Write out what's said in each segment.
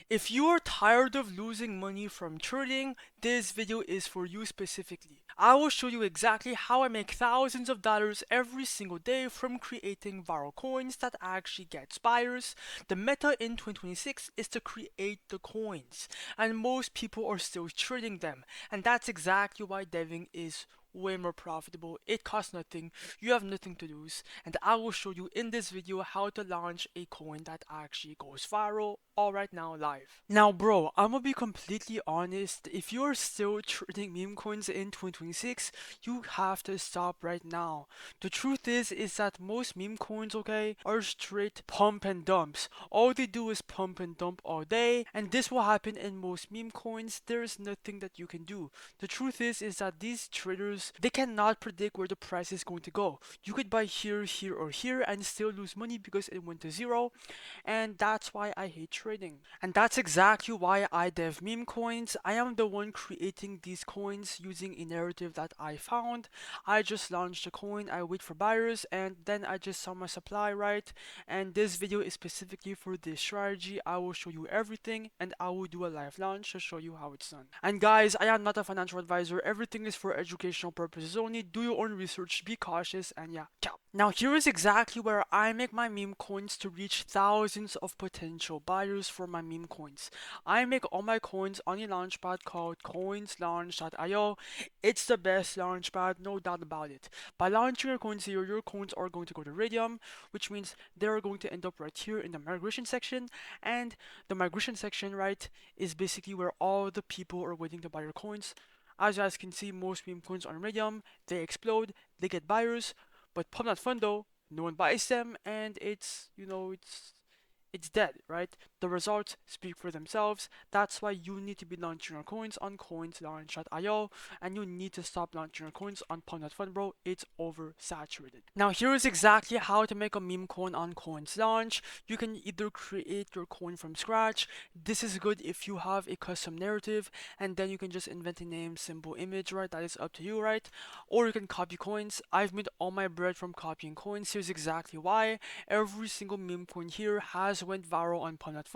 If you are tired of losing money from trading, this video is for you specifically. I will show you exactly how I make thousands of dollars every single day from creating viral coins that actually gets buyers. The meta in 2026 is to create the coins, and most people are still trading them, and that's exactly why deving is way more profitable. It costs nothing, you have nothing to lose, and I will show you in this video how to launch a coin that actually goes viral all right now live. Now bro, I'm gonna be completely honest, if you're still trading meme coins in 2026, you have to stop right now. The truth is that most meme coins, okay, are straight pump and dumps. All they do is pump and dump all day, and this will happen in most meme coins. There's nothing that you can do. The truth is that these traders, they cannot predict where the price is going to go. You could buy here, here, or here and still lose money because it went to zero, and that's why I hate trading. And that's exactly why I dev meme coins. I am the one creating these coins using a narrative that I found. I just launched a coin, I wait for buyers, and then I just sell my supply, right? And this video is specifically for this strategy. I will show you everything, and I will do a live launch to show you how it's done. And guys, I am not a financial advisor. Everything is for educational purposes only. Do your own research, be cautious, and yeah, ciao. Now here is exactly where I make my meme coins to reach thousands of potential buyers for my meme coins. I make all my coins on a launchpad called coinslaunch.io. It's the best launchpad, no doubt about it. By launching your coins here, your coins are going to go to Raydium, which means they're going to end up right here in the migration section. And the migration section, right, is basically where all the people are waiting to buy your coins. As you guys can see, most meme coins on Raydium, they explode, they get buyers, but Pump.Fun though, no one buys them, and it's dead, right? The results speak for themselves. That's why you need to be launching your coins on coinslaunch.io, and you need to stop launching your coins on Pump.Fun, bro. It's oversaturated. Now, here is exactly how to make a meme coin on CoinsLaunch. You can either create your coin from scratch. This is good if you have a custom narrative, and then you can just invent a name, symbol, image, right? That is up to you, right? Or you can copy coins. I've made all my bread from copying coins. Here's exactly why. Every single meme coin here has went viral on Pump.Fun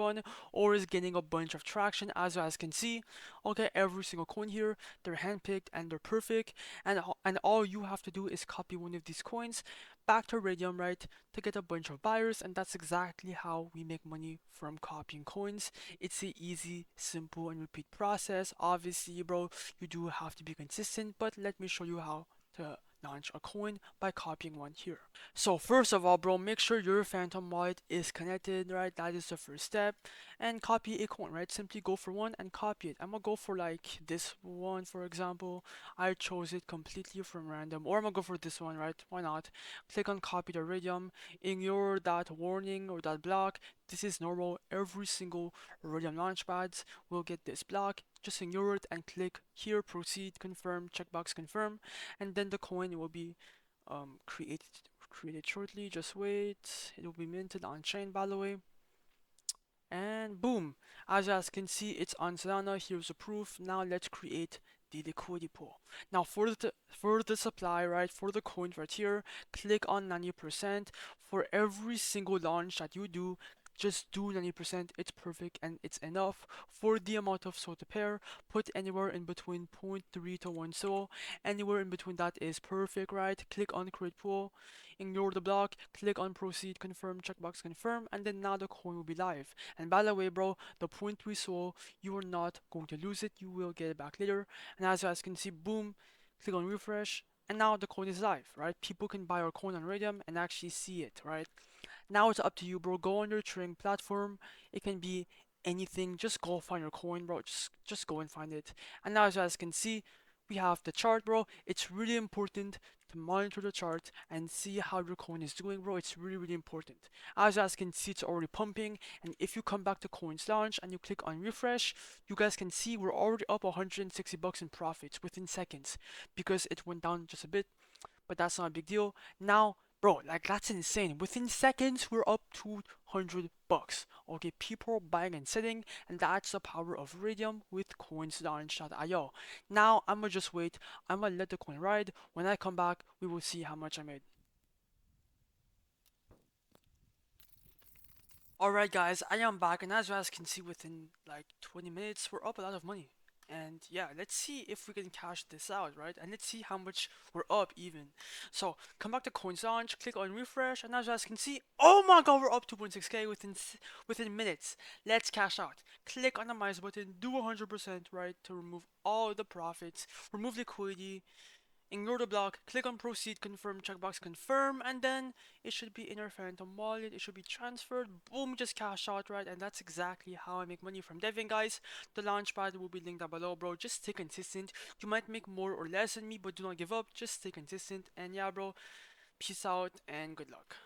or is getting a bunch of traction, as you guys can see. Okay, every single coin here, they're handpicked and they're perfect, and all you have to do is copy one of these coins back to Raydium, right, to get a bunch of buyers, and that's exactly how we make money from copying coins. It's a easy, simple, and repeat process. Obviously, bro, you do have to be consistent, but let me show you how to launch a coin by copying one here. So first of all, bro, make sure your Phantom wallet is connected, right? That is the first step. And copy a coin, right? Simply go for one and copy it. I'm gonna go for like this one, for example. I chose it completely from random, or I'm gonna go for this one, right? Why not? Click on copy to Raydium. Ignore that warning or that block. This is normal. Every single Raydium launchpads will get this block. Just ignore it and click here, proceed, confirm, checkbox confirm, and then the coin will be created shortly. Just wait. It will be minted on chain, by the way. And boom, as you guys can see, it's on Solana. Here's the proof. Now let's create the liquidity pool. Now for the supply, right, for the coin right here, click on 90%. For every single launch that you do, just do 90%. It's perfect and it's enough. For the amount of SOL to pair, put anywhere in between 0.3 to 1 SOL. Anywhere in between that is perfect, right? Click on create pool, ignore the block, click on proceed, confirm, checkbox confirm, and then now the coin will be live. And by the way, bro, the 0.3 SOL, you are not going to lose it. You will get it back later. And as you guys can see, boom, click on refresh, and now the coin is live, right? People can buy our coin on Raydium and actually see it, right? Now it's up to you, bro. Go on your trading platform. It can be anything. Just go find your coin, bro. Just go and find it. And now as you guys can see, we have the chart, bro. It's really important to monitor the chart and see how your coin is doing, bro. It's really, really important. As you guys can see, it's already pumping. And if you come back to Coins Launch and you click on refresh, you guys can see we're already up 160 bucks in profits within seconds because it went down just a bit, but that's not a big deal. Now, bro, like that's insane. Within seconds, we're up 200 bucks. Okay, people are buying and selling, and that's the power of Raydium with coinslaunch.io. Now, I'm gonna just wait. I'm gonna let the coin ride. When I come back, we will see how much I made. Alright guys, I am back, and as you guys can see, within like 20 minutes we're up a lot of money. And yeah, let's see if we can cash this out, right? And let's see how much we're up even. So come back to coins launch, click on refresh, and as you guys can see, oh my god, we're up 2.6k within minutes. Let's cash out. Click on the minus button, do 100%, right, to remove all the profits, remove liquidity, ignore the block, click on proceed, confirm, checkbox confirm, and then it should be in your Phantom wallet, it should be transferred, boom, just cash out, right? And that's exactly how I make money from deving, guys. The launchpad will be linked down below, bro. Just stay consistent. You might make more or less than me, but do not give up. Just stay consistent. And yeah, bro, peace out and good luck.